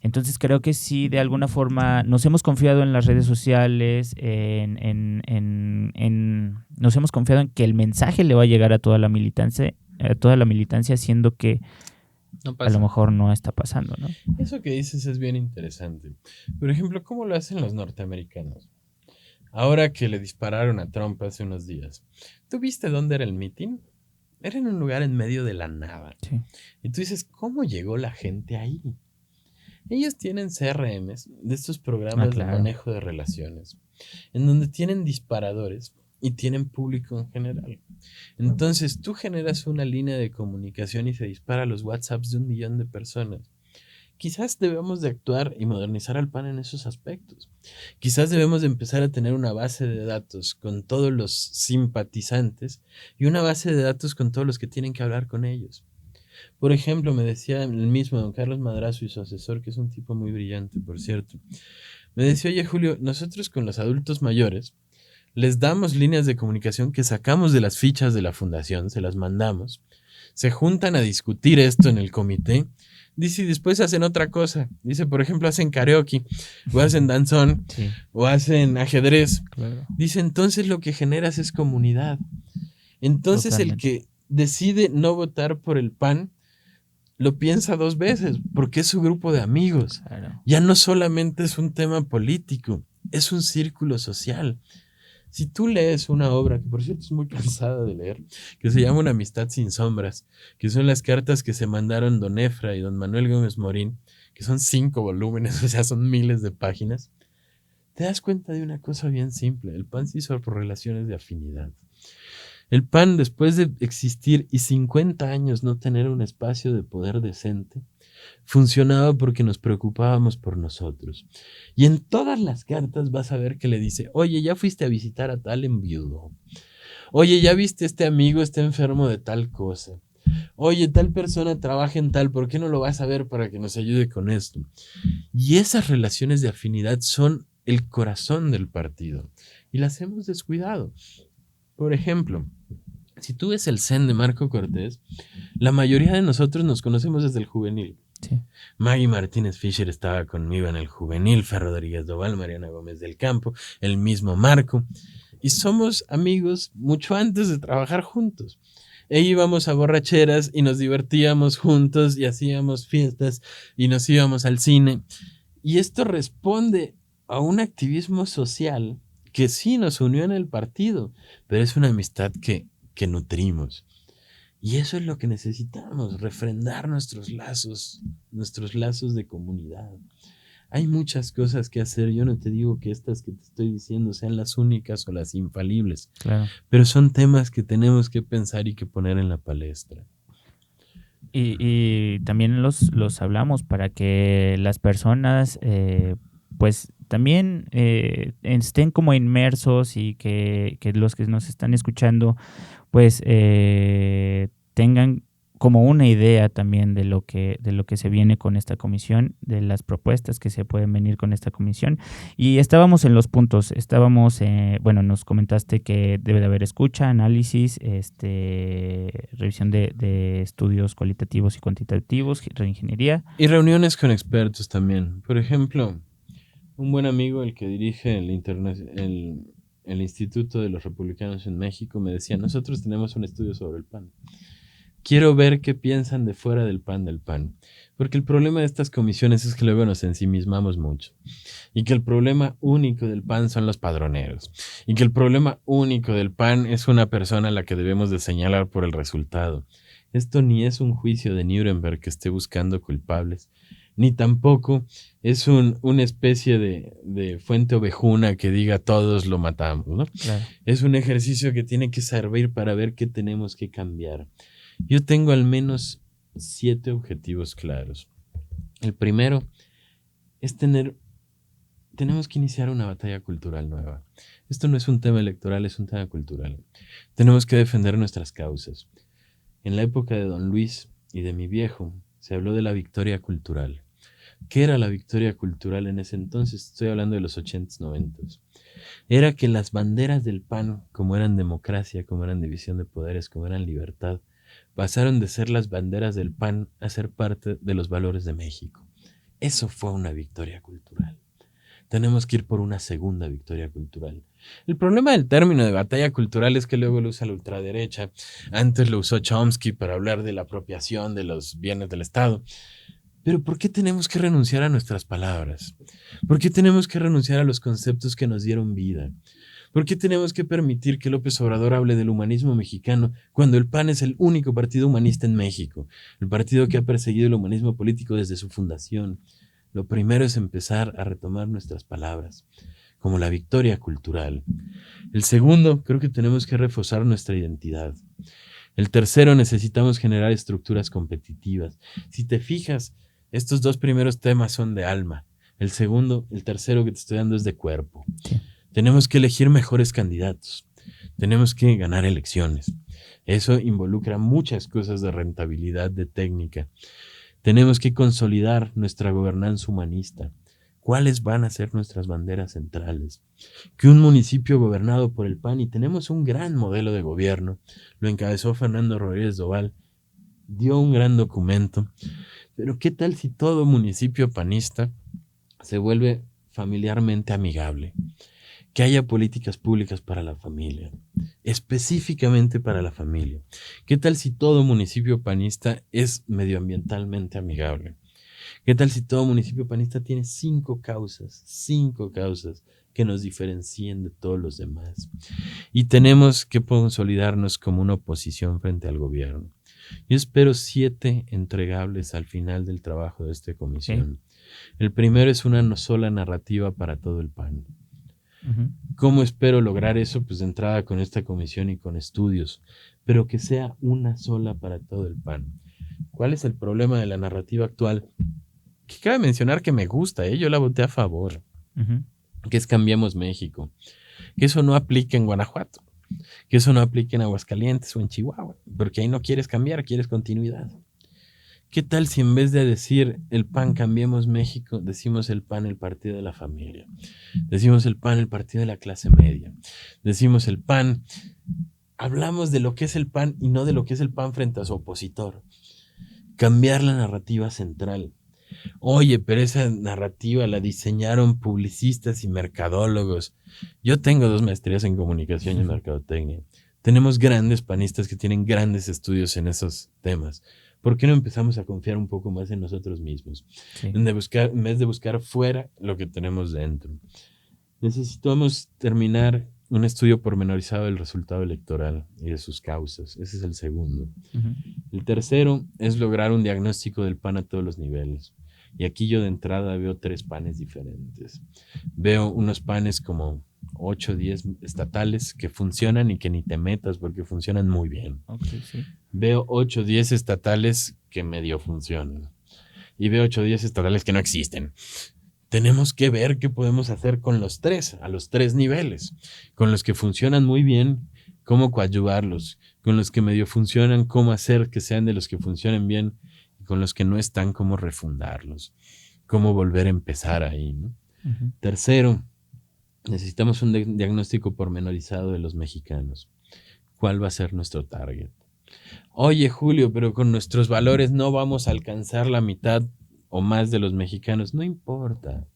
Entonces creo que sí, de alguna forma nos hemos confiado en las redes sociales, nos hemos confiado en que el mensaje le va a llegar a toda la militancia, siendo que a lo mejor no está pasando, ¿no? Eso que dices es bien interesante. Por ejemplo, ¿cómo lo hacen los norteamericanos? Ahora que le dispararon a Trump hace unos días, ¿tú viste dónde era el meeting? Era en un lugar en medio de la nada. Sí. Y tú dices, ¿cómo llegó la gente ahí? Ellos tienen CRMs, de estos programas de manejo de relaciones, en donde tienen disparadores y tienen público en general. Entonces tú generas una línea de comunicación y se dispara los WhatsApps de 1 millón de personas. Quizás debemos de actuar y modernizar al PAN en esos aspectos. Quizás debemos de empezar a tener una base de datos con todos los simpatizantes y una base de datos con todos los que tienen que hablar con ellos. Por ejemplo, me decía el mismo don Carlos Madrazo y su asesor, que es un tipo muy brillante, por cierto, me decía, oye Julio, nosotros con los adultos mayores les damos líneas de comunicación que sacamos de las fichas de la fundación, se las mandamos, se juntan a discutir esto en el comité. Dice, y después hacen otra cosa. Dice, por ejemplo, hacen karaoke, o hacen danzón, sí, o hacen ajedrez. Claro. Dice, entonces lo que generas es comunidad. Entonces totalmente. El que decide no votar por el PAN, lo piensa 2 veces, porque es su grupo de amigos. Claro. Ya no solamente es un tema político, es un círculo social. Si tú lees una obra, que por cierto es muy cansada de leer, que se llama Una amistad sin sombras, que son las cartas que se mandaron don Efra y don Manuel Gómez Morín, que son 5 volúmenes, o sea, son miles de páginas, te das cuenta de una cosa bien simple. El PAN se hizo por relaciones de afinidad. El PAN, después de existir y 50 años no tener un espacio de poder decente, funcionaba porque nos preocupábamos por nosotros. Y en todas las cartas vas a ver que le dice, oye, ya fuiste a visitar a tal enviudo. Oye, ya viste este amigo está enfermo de tal cosa. Oye, tal persona trabaja en tal, ¿por qué no lo vas a ver para que nos ayude con esto? Y esas relaciones de afinidad son el corazón del partido y las hemos descuidado. Por ejemplo, si tú ves el CEN de Marco Cortés, la mayoría de nosotros nos conocemos desde el juvenil. Sí. Maggie Martínez Fisher estaba conmigo en el juvenil, Fer Rodríguez Doval, Mariana Gómez del Campo, el mismo Marco, y somos amigos mucho antes de trabajar juntos. E íbamos a borracheras y nos divertíamos juntos y hacíamos fiestas y nos íbamos al cine. Y esto responde a un activismo social que sí nos unió en el partido, pero es una amistad que nutrimos. Y eso es lo que necesitamos, refrendar nuestros lazos de comunidad. Hay muchas cosas que hacer. Yo no te digo que estas que te estoy diciendo sean las únicas o las infalibles, Claro. pero son temas que tenemos que pensar y que poner en la palestra. Y también los hablamos para que las personas pues también estén como inmersos y que los que nos están escuchando pues tengan como una idea también de lo que se viene con esta comisión, de las propuestas que se pueden venir con esta comisión. Y estábamos en los puntos, bueno, nos comentaste que debe de haber escucha, análisis, revisión de estudios cualitativos y cuantitativos, reingeniería. Y reuniones con expertos también. Por ejemplo, un buen amigo, el que dirige el Instituto de los Republicanos en México, me decía, nosotros tenemos un estudio sobre el PAN. Quiero ver qué piensan de fuera del PAN. Porque el problema de estas comisiones es que luego nos ensimismamos mucho. Y que el problema único del PAN son los padroneros. Y que el problema único del PAN es una persona a la que debemos de señalar por el resultado. Esto ni es un juicio de Nuremberg que esté buscando culpables, ni tampoco es una especie de fuente ovejuna que diga todos lo matamos, ¿no? Claro. Es un ejercicio que tiene que servir para ver qué tenemos que cambiar. Yo tengo al menos 7 objetivos claros. El primero es tenemos que iniciar una batalla cultural nueva. Esto no es un tema electoral, es un tema cultural. Tenemos que defender nuestras causas. En la época de Don Luis y de mi viejo, se habló de la victoria cultural. ¿Qué era la victoria cultural en ese entonces? Estoy hablando de los 80s, 90s. Era que las banderas del PAN, como eran democracia, como eran división de poderes, como eran libertad, pasaron de ser las banderas del PAN a ser parte de los valores de México. Eso fue una victoria cultural. Tenemos que ir por una segunda victoria cultural. El problema del término de batalla cultural es que luego lo usa la ultraderecha. Antes lo usó Chomsky para hablar de la apropiación de los bienes del Estado. Pero ¿por qué tenemos que renunciar a nuestras palabras? ¿Por qué tenemos que renunciar a los conceptos que nos dieron vida? ¿Por qué tenemos que permitir que López Obrador hable del humanismo mexicano cuando el PAN es el único partido humanista en México? El partido que ha perseguido el humanismo político desde su fundación. Lo primero es empezar a retomar nuestras palabras, como la victoria cultural. El segundo, creo que tenemos que reforzar nuestra identidad. El tercero, necesitamos generar estructuras competitivas. Si te fijas, estos 2 primeros temas son de alma. El tercero que te estoy dando es de cuerpo. Sí. Tenemos que elegir mejores candidatos. Tenemos que ganar elecciones. Eso involucra muchas cosas de rentabilidad, de técnica. Tenemos que consolidar nuestra gobernanza humanista. ¿Cuáles van a ser nuestras banderas centrales? Que un municipio gobernado por el PAN, y tenemos un gran modelo de gobierno, lo encabezó Fernando Rodríguez Doval, dio un gran documento, pero ¿qué tal si todo municipio panista se vuelve familiarmente amigable? Que haya políticas públicas para la familia, específicamente para la familia. ¿Qué tal si todo municipio panista es medioambientalmente amigable? ¿Qué tal si todo municipio panista tiene 5 causas que nos diferencien de todos los demás? Y tenemos que consolidarnos como una oposición frente al gobierno. Yo espero 7 entregables al final del trabajo de esta comisión. El primero es una sola narrativa para todo el PAN. ¿Cómo espero lograr eso? Pues de entrada con esta comisión y con estudios, pero que sea una sola para todo el PAN. ¿Cuál es el problema de la narrativa actual? Que cabe mencionar que me gusta, yo la voté a favor, que es Cambiemos México, que eso no aplica en Guanajuato, que eso no aplica en Aguascalientes o en Chihuahua, porque ahí no quieres cambiar, quieres continuidad. ¿Qué tal si en vez de decir el PAN Cambiemos México, decimos el PAN el partido de la familia, decimos el PAN el partido de la clase media, decimos el PAN, hablamos de lo que es el PAN y no de lo que es el PAN frente a su opositor? Cambiar la narrativa central. Oye, pero esa narrativa la diseñaron publicistas y mercadólogos. Yo tengo 2 maestrías en comunicación y en mercadotecnia. Tenemos grandes panistas que tienen grandes estudios en esos temas. ¿Por qué no empezamos a confiar un poco más en nosotros mismos? Sí. En vez de buscar fuera lo que tenemos dentro. Necesitamos terminar un estudio pormenorizado del resultado electoral y de sus causas. Ese es el segundo. El tercero es lograr un diagnóstico del PAN a todos los niveles. Y aquí yo de entrada veo 3 panes diferentes. Veo unos panes como 8 o 10 estatales que funcionan y que ni te metas porque funcionan muy bien. Sí. Veo 8 o 10 estatales que medio funcionan. Y veo 8 o 10 estatales que no existen. Tenemos que ver qué podemos hacer con los 3, a los 3 niveles. Con los que funcionan muy bien, cómo coadyuvarlos. Con los que medio funcionan, cómo hacer que sean de los que funcionen bien. Y con los que no están, cómo refundarlos. Cómo volver a empezar ahí, ¿no? Tercero, necesitamos un diagnóstico pormenorizado de los mexicanos. ¿Cuál va a ser nuestro target? Oye, Julio, pero con nuestros valores no vamos a alcanzar la mitad o más de los mexicanos. No importa.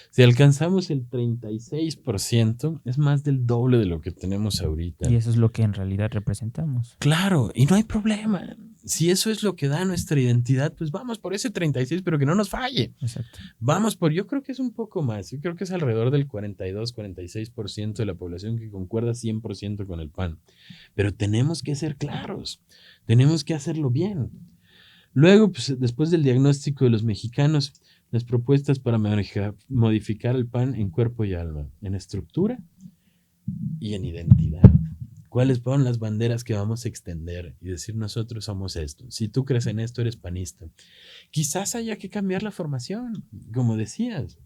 Si alcanzamos el 36%, es más del doble de lo que tenemos ahorita. Y eso es lo que en realidad representamos. Claro, y no hay problema. Si eso es lo que da nuestra identidad, pues vamos por ese 36, pero que no nos falle. Exacto. Vamos por, yo creo que es un poco más. Yo creo que es alrededor del 42-46% de la población que concuerda 100% con el PAN. Pero tenemos que ser claros. Tenemos que hacerlo bien. Luego, pues, después del diagnóstico de los mexicanos, las propuestas para modificar el PAN en cuerpo y alma, en estructura y en identidad. ¿Cuáles son las banderas que vamos a extender y decir nosotros somos esto? Si tú crees en esto, eres panista. Quizás haya que cambiar la formación, como decías.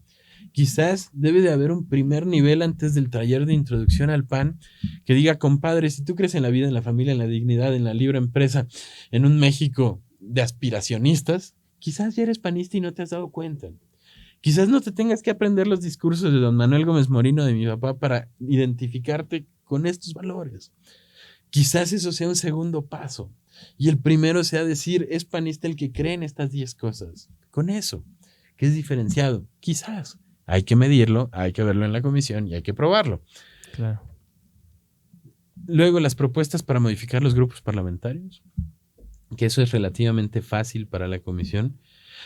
Quizás debe de haber un primer nivel antes del taller de introducción al PAN que diga, compadre, si tú crees en la vida, en la familia, en la dignidad, en la libre empresa, en un México de aspiracionistas, quizás ya eres panista y no te has dado cuenta. Quizás no te tengas que aprender los discursos de don Manuel Gómez Morino, de mi papá, para identificarte con estos valores. Quizás eso sea un segundo paso. Y el primero sea decir, es panista el que cree en estas 10 cosas. Con eso, que es diferenciado. Quizás. Hay que medirlo, hay que verlo en la comisión y hay que probarlo. Claro. Luego, las propuestas para modificar los grupos parlamentarios, que eso es relativamente fácil para la comisión,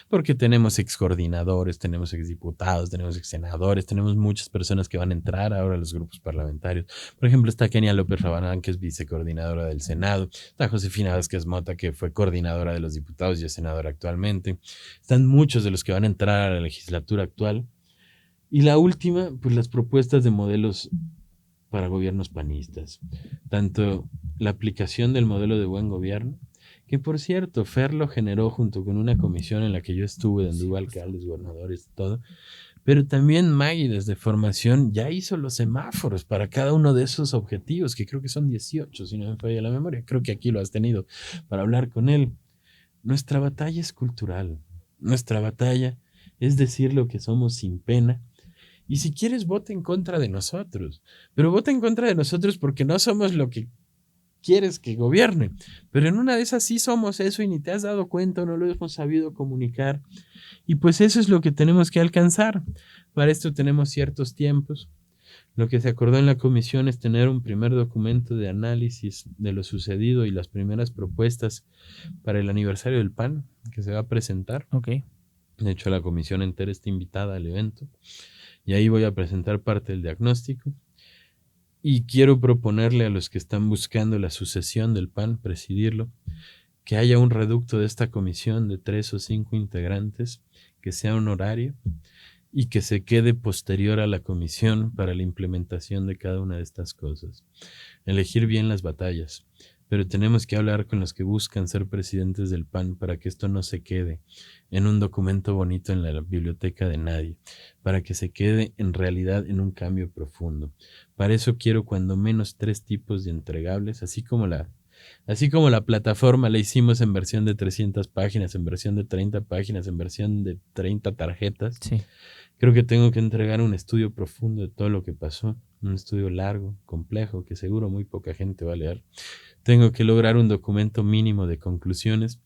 porque tenemos excoordinadores, tenemos exdiputados, tenemos exsenadores, tenemos muchas personas que van a entrar ahora a los grupos parlamentarios. Por ejemplo, está Kenia López Rabadán, que es vicecoordinadora del Senado. Está Josefina Vázquez Mota, que fue coordinadora de los diputados y es senadora actualmente. Están muchos de los que van a entrar a la legislatura actual. Y la última, pues las propuestas de modelos para gobiernos panistas. Tanto la aplicación del modelo de buen gobierno, que por cierto, Fer lo generó junto con una comisión en la que yo estuve, donde hubo alcaldes, gobernadores, todo, pero también Maggie desde formación ya hizo los semáforos para cada uno de esos objetivos, que creo que son 18, si no me falla la memoria, creo que aquí lo has tenido para hablar con él. Nuestra batalla es cultural, nuestra batalla es decir lo que somos sin pena, y si quieres vota en contra de nosotros, pero vota en contra de nosotros porque no somos lo que quieres que gobierne, pero en una de esas sí somos eso y ni te has dado cuenta o no lo hemos sabido comunicar, y pues eso es lo que tenemos que alcanzar. Para esto tenemos ciertos tiempos. Lo que se acordó en la comisión es tener un primer documento de análisis de lo sucedido y las primeras propuestas para el aniversario del PAN que se va a presentar. Okay. De hecho, la comisión entera está invitada al evento y ahí voy a presentar parte del diagnóstico. Y quiero proponerle a los que están buscando la sucesión del PAN, presidirlo, que haya un reducto de esta comisión de 3 o 5 integrantes, que sea honorario y que se quede posterior a la comisión para la implementación de cada una de estas cosas. Elegir bien las batallas, pero tenemos que hablar con los que buscan ser presidentes del PAN para que esto no se quede en un documento bonito en la biblioteca de nadie, para que se quede en realidad en un cambio profundo. Para eso quiero cuando menos 3 tipos de entregables, así como la plataforma la hicimos en versión de 300 páginas, en versión de 30 páginas, en versión de 30 tarjetas. Sí. Creo que tengo que entregar un estudio profundo de todo lo que pasó, un estudio largo, complejo, que seguro muy poca gente va a leer. Tengo que lograr un documento mínimo de conclusiones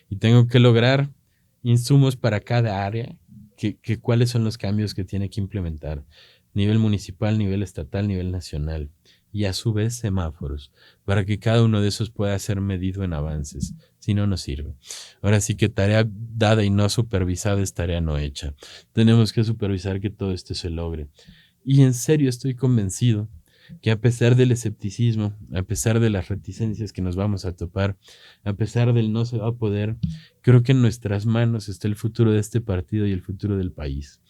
y tengo que lograr insumos para cada área, que cuáles son los cambios que tiene que implementar, nivel municipal, nivel estatal, nivel nacional. Y a su vez semáforos, para que cada uno de esos pueda ser medido en avances, si no, no sirve. Ahora sí que tarea dada y no supervisada es tarea no hecha. Tenemos que supervisar que todo esto se logre. Y en serio estoy convencido que a pesar del escepticismo, a pesar de las reticencias que nos vamos a topar, a pesar del no se va a poder, creo que en nuestras manos está el futuro de este partido y el futuro del país.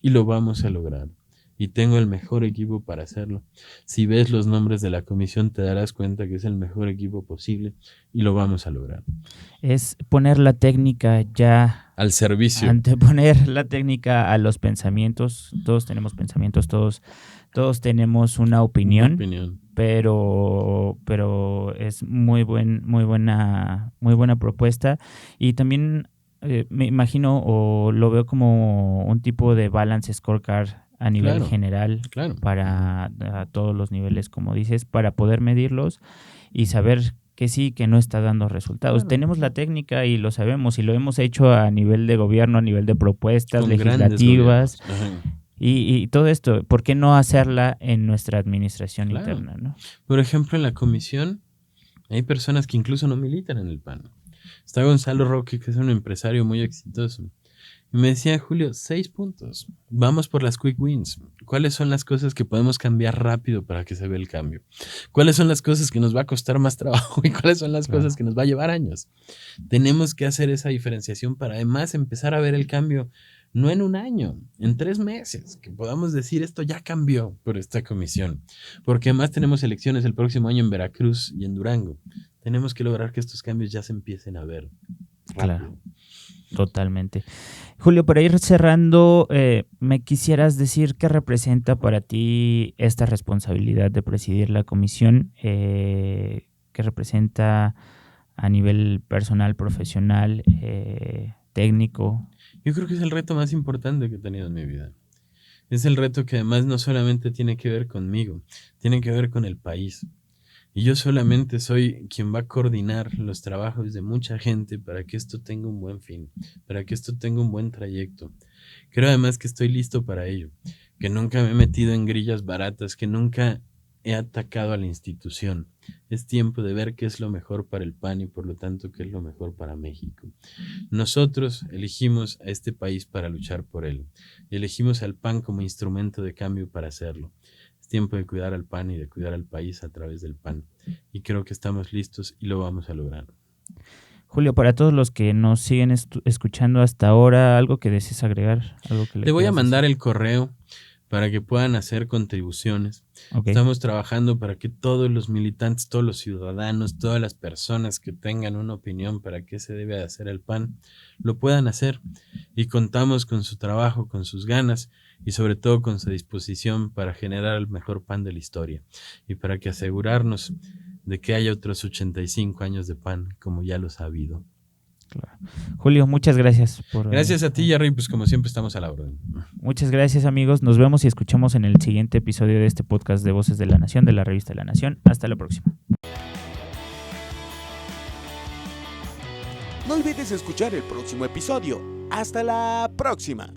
Y lo vamos a lograr. Y tengo el mejor equipo para hacerlo. Si ves los nombres de la comisión te darás cuenta que es el mejor equipo posible y lo vamos a lograr. Es poner la técnica ya al servicio. Anteponer la técnica a los pensamientos. Todos tenemos pensamientos, todos tenemos una opinión. Pero es muy buena propuesta. Y también me imagino o lo veo como un tipo de balance scorecard a nivel general para a todos los niveles, como dices, para poder medirlos y saber que sí, que no está dando resultados. Tenemos la técnica y lo sabemos y lo hemos hecho a nivel de gobierno, a nivel de propuestas con legislativas y todo esto. ¿Por qué no hacerla en nuestra administración interna, ¿no? Por ejemplo, en la comisión hay personas que incluso no militan en el PAN. Está Gonzalo Roque, que es un empresario muy exitoso. Y me decía, Julio, 6 puntos. Vamos por las quick wins. ¿Cuáles son las cosas que podemos cambiar rápido para que se vea el cambio? ¿Cuáles son las cosas que nos va a costar más trabajo? ¿Y cuáles son las cosas que nos va a llevar años? Tenemos que hacer esa diferenciación para además empezar a ver el cambio, no en un año, en 3 meses, que podamos decir esto ya cambió por esta comisión. Porque además tenemos elecciones el próximo año en Veracruz y en Durango. Tenemos que lograr que estos cambios ya se empiecen a ver rápido. Claro. Totalmente. Julio, para ir cerrando, ¿me quisieras decir qué representa para ti esta responsabilidad de presidir la comisión? ¿Qué representa a nivel personal, profesional, técnico? Yo creo que es el reto más importante que he tenido en mi vida. Es el reto que además no solamente tiene que ver conmigo, tiene que ver con el país. Y yo solamente soy quien va a coordinar los trabajos de mucha gente para que esto tenga un buen fin, para que esto tenga un buen trayecto. Creo además que estoy listo para ello, que nunca me he metido en grillas baratas, que nunca he atacado a la institución. Es tiempo de ver qué es lo mejor para el PAN y por lo tanto qué es lo mejor para México. Nosotros elegimos a este país para luchar por él y elegimos al PAN como instrumento de cambio para hacerlo. Es tiempo de cuidar al PAN y de cuidar al país a través del PAN. Y creo que estamos listos y lo vamos a lograr. Julio, para todos los que nos siguen escuchando hasta ahora, ¿algo que desees agregar? ¿Algo que le voy a mandar el correo para que puedan hacer contribuciones. Okay. Estamos trabajando para que todos los militantes, todos los ciudadanos, todas las personas que tengan una opinión para qué se debe hacer el PAN, lo puedan hacer. Y contamos con su trabajo, con sus ganas y sobre todo con su disposición para generar el mejor PAN de la historia y para que asegurarnos de que haya otros 85 años de PAN como ya los ha habido. Claro. Julio, muchas gracias. Gracias a ti, Jerry, pues como siempre estamos a la orden. Muchas gracias, amigos. Nos vemos y escuchamos en el siguiente episodio de este podcast de Voces de la Nación, de la revista La Nación. Hasta la próxima. No olvides escuchar el próximo episodio. ¡Hasta la próxima!